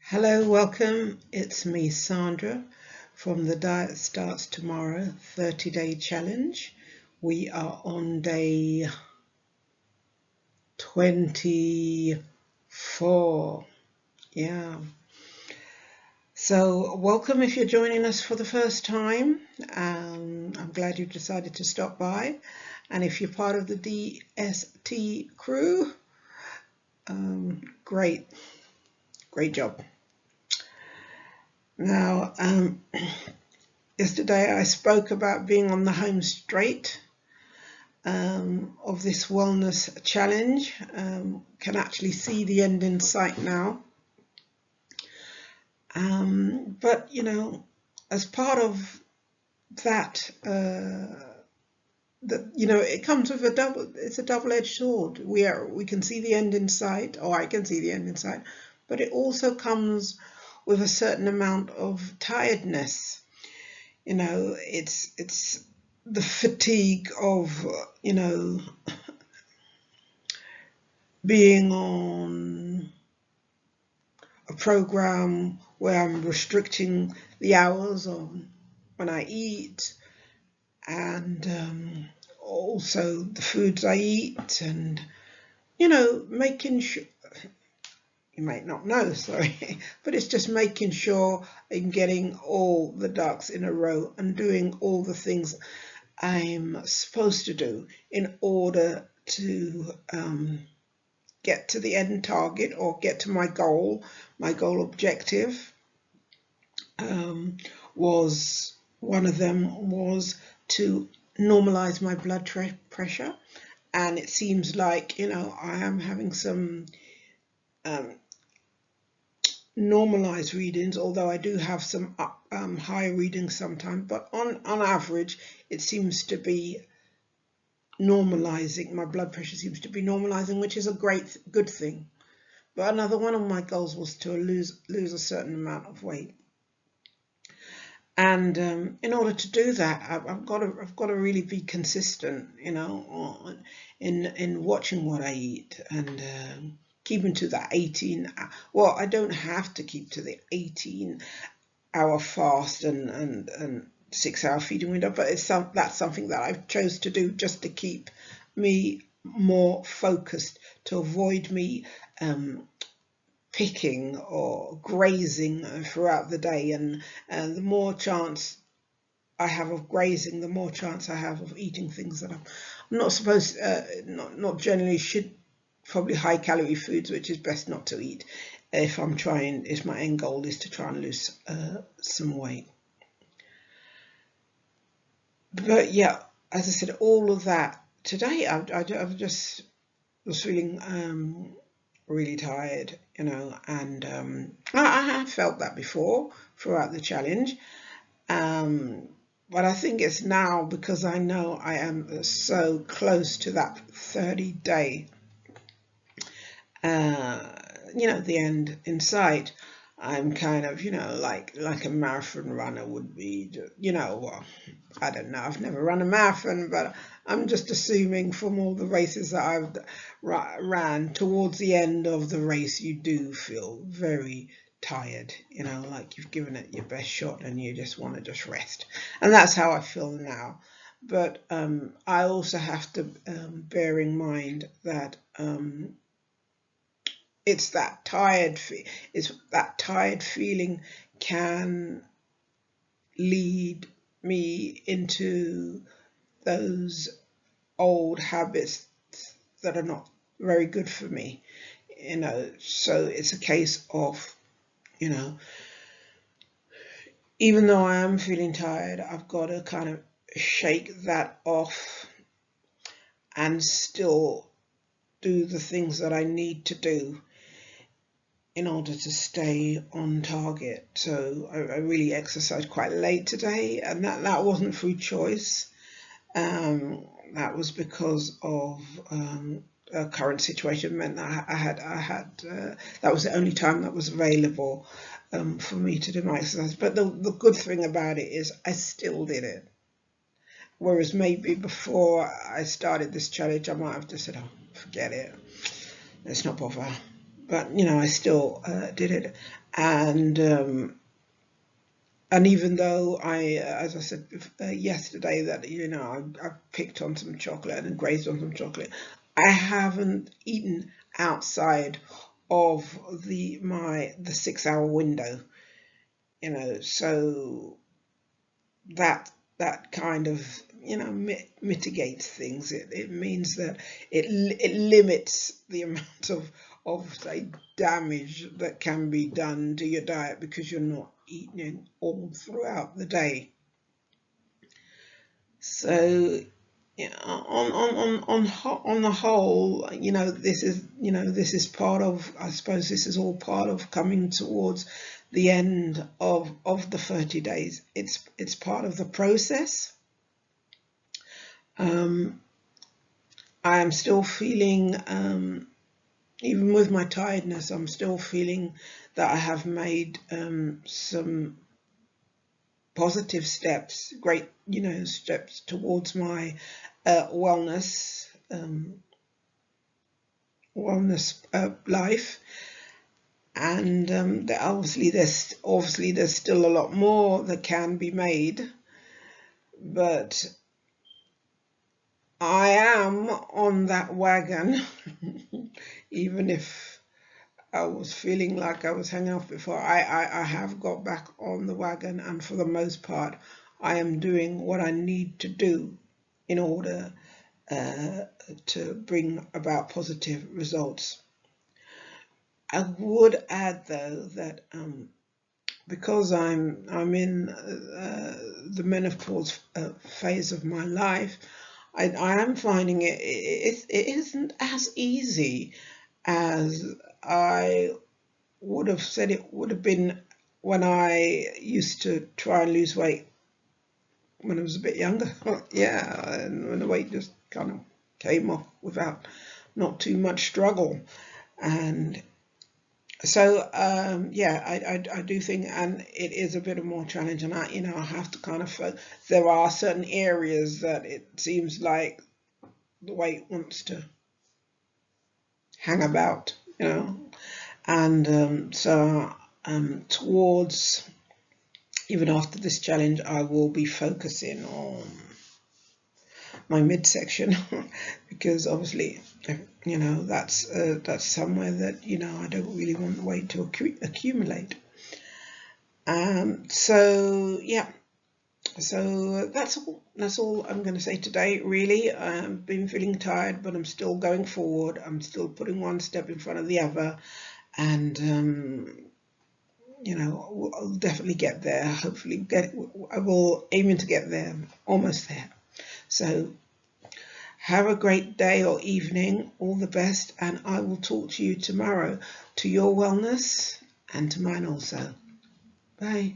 Hello, welcome. It's me, Sandra, from the Diet Starts Tomorrow 30-day challenge. We are on day 24. Yeah. So welcome if you're joining us for the first time. I'm glad you've decided to stop by. And if you're part of the DST crew, great job. Now, yesterday I spoke about being on the home straight of this wellness challenge. Can actually see the end in sight now. But you know, as part of that, it comes with it's a double-edged sword. We can see the end in sight, or I can see the end in sight, but it also comes with a certain amount of tiredness. You know, it's the fatigue of, being on a program where I'm restricting the hours on when I eat, and also the foods I eat, and making sure, you might not know, sorry, but it's just making sure I'm getting all the ducks in a row and doing all the things I'm supposed to do in order to get to the end target or get to my goal. My goal objective was, one of them was to normalize my blood pressure, and it seems like I am having some normalized readings, although I do have some high readings sometimes, but on average it seems to be normalizing. My blood pressure seems to be normalizing, which is a good thing. But another one of my goals was to lose a certain amount of weight, and in order to do that, I've got to really be consistent, in watching what I eat, and keeping to that 18. Well, I don't have to keep to the 18-hour fast and 6-hour feeding window, but that's something that I've chose to do just to keep me more focused, to avoid me picking or grazing throughout the day, and the more chance I have of grazing, the more chance I have of eating things that I'm not supposed, not generally should, probably high calorie foods, which is best not to eat if my end goal is to try and lose some weight. But yeah, as I said, all of that today, I just was feeling really tired, and I have felt that before throughout the challenge, but I think it's now because I know I am so close to that 30-day, the end in sight. I'm kind of, like a marathon runner would be, well, I don't know, I've never run a marathon, but I'm just assuming from all the races that I've ran, towards the end of the race, you do feel very tired, like you've given it your best shot and you just want to just rest. And that's how I feel now. But I also have to bear in mind that it's that tired feeling can lead me into those old habits that are not very good for me, so it's a case of, even though I am feeling tired, I've got to kind of shake that off and still do the things that I need to do in order to stay on target. So I really exercised quite late today, and that wasn't through choice. That was because of a current situation meant that I had that was the only time that was available for me to do my exercise. But the good thing about it is I still did it. Whereas maybe before I started this challenge, I might have just said, oh, forget it, let's not bother. but I still did it. And even though as I said yesterday, that I picked on some chocolate and grazed on some chocolate, I haven't eaten outside of the 6 hour window. So that kind of mitigates things. It means that it limits the amount of say damage that can be done to your diet, because you're not eating all throughout the day. So on the whole, this is part of, I suppose this is all part of coming towards the end of the 30 days. It's part of the process. I am still feeling, even with my tiredness, I'm still feeling that I have made some positive steps, great, steps towards my wellness life. And obviously there's still a lot more that can be made, but I am on that wagon. Even if I was feeling like I was hanging off before, I have got back on the wagon, and for the most part I am doing what I need to do in order to bring about positive results. I would add though that because I'm in the menopause phase of my life, I am finding it isn't as easy as I would have said it would have been when I used to try and lose weight when I was a bit younger. Yeah, and when the weight just kind of came off without not too much struggle. And so yeah, I do think, and it is a bit of more challenge, and I have to kind of there are certain areas that it seems like the weight wants to hang about, and so towards, even after this challenge, I will be focusing on my midsection because obviously that's somewhere that I don't really want the weight to accumulate. So yeah, so that's all I'm going to say today, really. I've been feeling tired, but I'm still going forward. I'm still putting one step in front of the other, and I'll definitely get there. Hopefully I will aiming to get there, almost there. So have a great day or evening, all the best, and I will talk to you tomorrow, to your wellness and to mine also. Bye.